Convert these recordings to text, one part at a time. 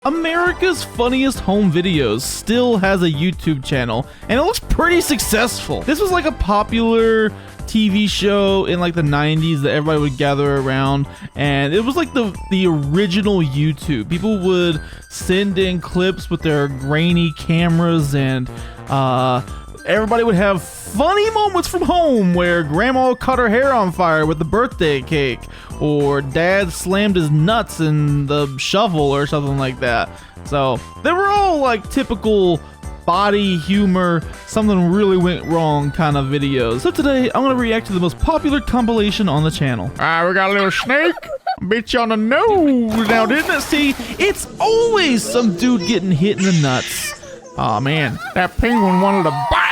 America's Funniest Home Videos still has a YouTube channel, and it looks pretty successful. This was like a popular TV show in like the 90s that everybody would gather around, and it was like the original YouTube. People would send in clips with their grainy cameras, and everybody would have funny moments from home where grandma caught her hair on fire with the birthday cake, or dad slammed his nuts in the shovel or something like that. So they were all like typical body humor, something really went wrong kind of videos. So today I'm gonna react to the most popular compilation on the channel. Alright, we got a little snake. Bit you on the nose now, didn't it? See, it's always some dude getting hit in the nuts. Oh man, that penguin wanted to bite.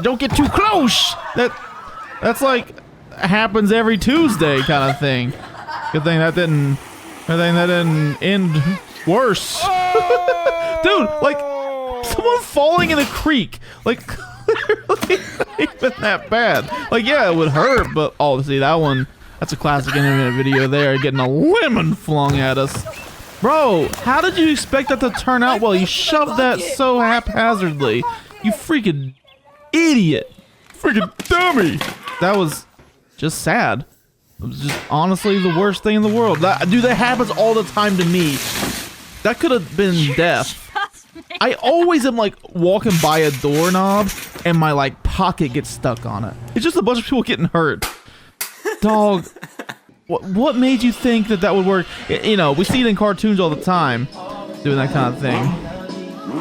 Don't get too close. That's like happens every Tuesday kind of thing. Good thing that didn't end worse. Dude, like someone falling in a creek, like clearly not even that bad. Like yeah, it would hurt, but oh, see that one, that's a classic internet video there, getting a lemon flung at us. Bro, how did you expect that to turn out well? You shoved that so haphazardly. You freaking idiot. Freaking dummy. That was just sad. It was just honestly the worst thing in the world. Dude, that happens all the time to me. That could have been death. I always am like walking by a doorknob and my like pocket gets stuck on it. It's just a bunch of people getting hurt. Dog. What made you think that would work? You know, we see it in cartoons all the time, doing that kind of thing.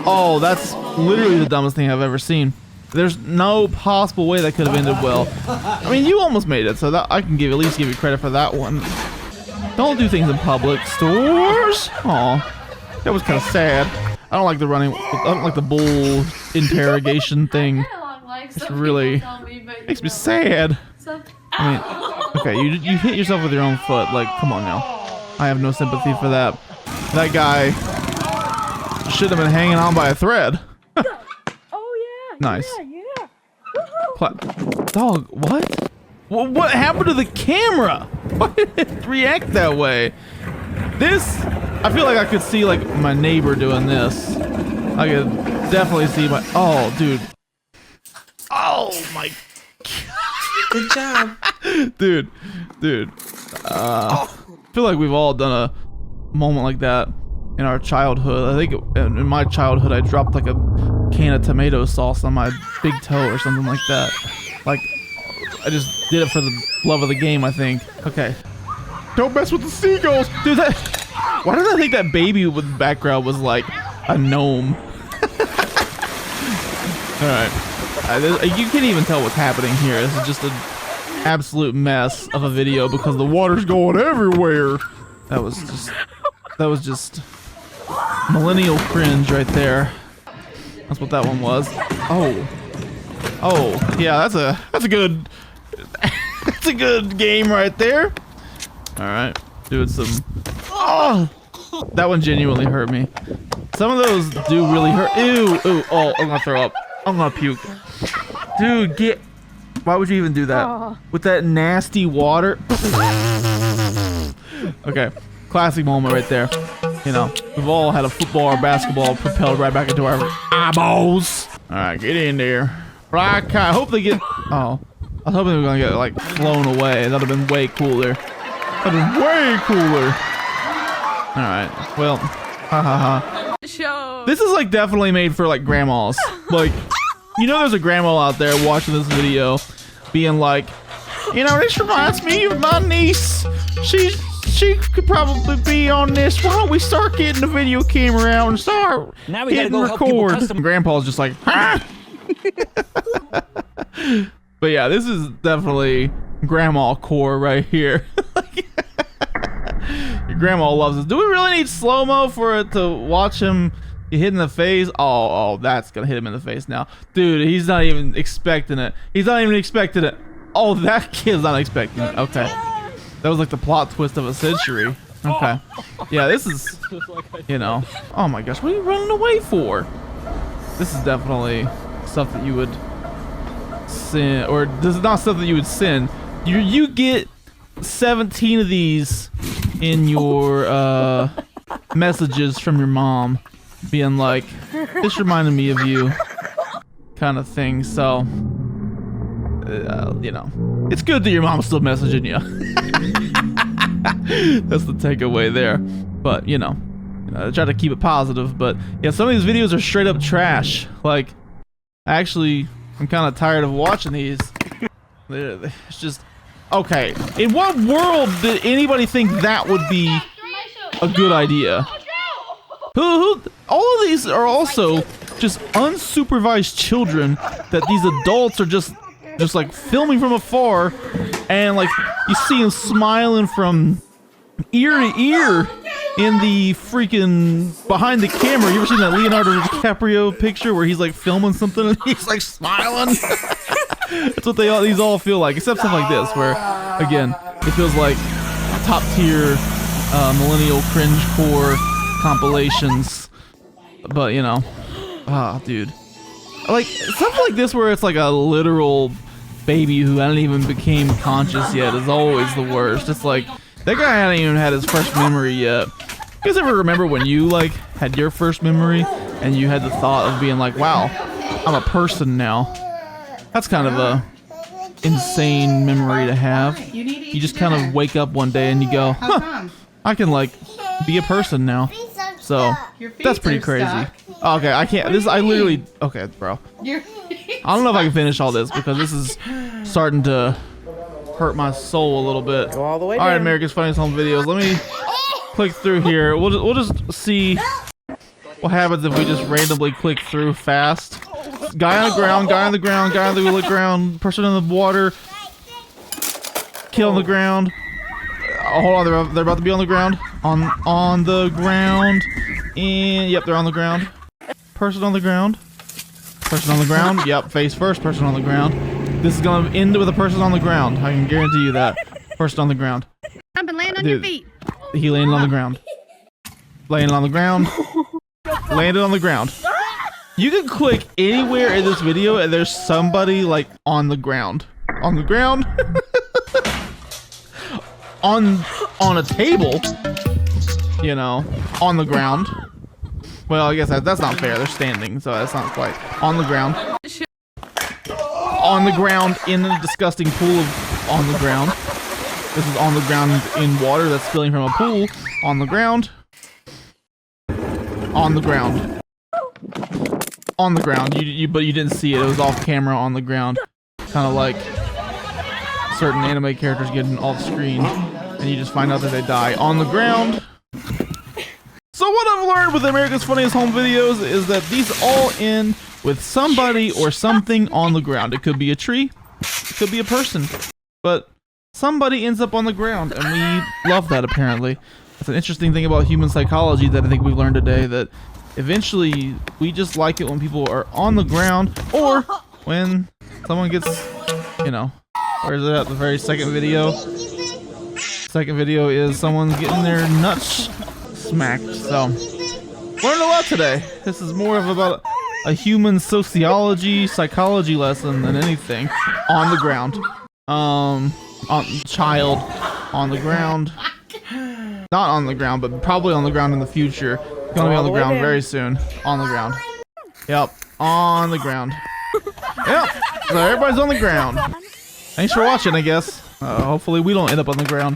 Oh, that's literally the dumbest thing I've ever seen. There's no possible way that could have ended well. I mean, you almost made it, so that I can at least give you credit for that one. Don't do things in public stores. Aw, that was kind of sad. I don't like the bull interrogation thing. It's really makes me sad. I mean, okay, you hit yourself with your own foot. Like, come on now. I have no sympathy for that. That guy should have been hanging on by a thread. Oh yeah. Nice. Yeah. Dog, what? What happened to the camera? Why did it react that way? This, I feel like I could see like my neighbor doing this. I could definitely see my, oh dude. Oh my God. Good job. Dude. I feel like we've all done a moment like that in our childhood. I think in my childhood I dropped like a can of tomato sauce on my big toe or something like that. Like, I just did it for the love of the game, I think. Okay. Don't mess with the seagulls! Dude, why did I think that baby with the background was like a gnome? Alright. You can't even tell what's happening here. This is just an absolute mess of a video because the water's going everywhere. That was just millennial cringe right there. That's what that one was. Oh, yeah, that's a good that's a good game right there. All right, doing some. Oh, that one genuinely hurt me. Some of those do really hurt. Ew, oh, I'm gonna throw up. I'm gonna puke. Dude, why would you even do that? With that nasty water? Okay, classic moment right there. You know, we've all had a football or basketball propelled right back into our eyeballs. All right, get in there. I hope they get, oh. I was hoping they were gonna get like flown away. That'd have been way cooler. That'd have been way cooler. All right, well, ha. This is like definitely made for like grandmas. Like, you know, there's a grandma out there watching this video being like, you know, this reminds me of my niece. She could probably be on this. Why don't we start getting the video camera out and start now we gotta hitting go help people record? custom. Grandpa's just like, ah! But yeah, this is definitely grandma core right here. Your grandma loves this. Do we really need slow-mo for it to watch him get hit in the face? Oh, that's gonna hit him in the face now. Dude, he's not even expecting it. He's not even expecting it. Oh, that kid's not expecting it. Okay. That was like the plot twist of a century. Okay. Yeah, this is, you know. Oh my gosh, what are you running away for? This is definitely stuff that you would sin, or this is not stuff that you would sin. You get 17 of these in your messages from your mom being like, this reminded me of you, kind of thing. So, you know, it's good that your mom's still messaging you. That's the takeaway there. But, you know, I try to keep it positive. But, yeah, some of these videos are straight up trash. Like, actually, I'm kind of tired of watching these. It's just, okay. In what world did anybody think that would be a good idea? All of these are also just unsupervised children that these adults are just like filming from afar, and like you see them smiling from ear to ear in the freaking behind the camera. You ever seen that Leonardo DiCaprio picture where he's like filming something and he's like smiling? That's what these all feel like, except stuff like this, where again it feels like top tier millennial cringecore compilations. But you know, dude, like stuff like this where it's like a literal baby who hadn't even became conscious yet is always the worst. It's like that guy hadn't even had his first memory yet. You guys ever remember when you like had your first memory and you had the thought of being like, wow, I'm a person now? That's kind of a insane memory to have. You just kind of wake up one day and you go, huh, I can like be a person now. So that's pretty crazy. Okay, I can't. I literally. Okay, bro. I don't know if I can finish all this because this is starting to hurt my soul a little bit. Go all the way All right, down. America's Funniest Home Videos. Let me click through here. We'll just see what happens if we just randomly click through fast. Guy on the ground. Guy on the ground. Guy on the ground. Person in the water. Kill on the ground. Oh, hold on, they're about to be on the ground. On the ground. And yep, they're on the ground. Person on the ground. Person on the ground. Yep, face first. Person on the ground. This is gonna end with a person on the ground. I can guarantee you that. Person on the ground. Jump and land on your feet. He landed on the ground. Landed on the ground. Landed on the ground. You can click anywhere in this video and there's somebody like on the ground. On the ground. on a table, you know, on the ground. Well, I guess that's not fair. They're standing, so that's not quite on the ground. On the ground in a disgusting pool of on the ground. This is on the ground in water that's spilling from a pool. On the ground. On the ground. On the ground. But you didn't see it. It was off camera on the ground. Kind of like certain anime characters getting off screen and you just find out that they die on the ground. So what I've learned with America's Funniest Home Videos is that these all end with somebody or something on the ground. It could be a tree, it could be a person, but somebody ends up on the ground, and we love that apparently. It's an interesting thing about human psychology that I think we've learned today, that eventually we just like it when people are on the ground or when someone gets, you know, where is it at? The very second video. Second video is someone's getting their nuts smacked. So, learned a lot today. This is more of about a human psychology lesson than anything. On the ground. Child on the ground. Not on the ground, but probably on the ground in the future. Gonna be on the ground very soon. On the ground. Yep. On the ground. Yep. So everybody's on the ground. Thanks for watching, I guess. Hopefully we don't end up on the ground.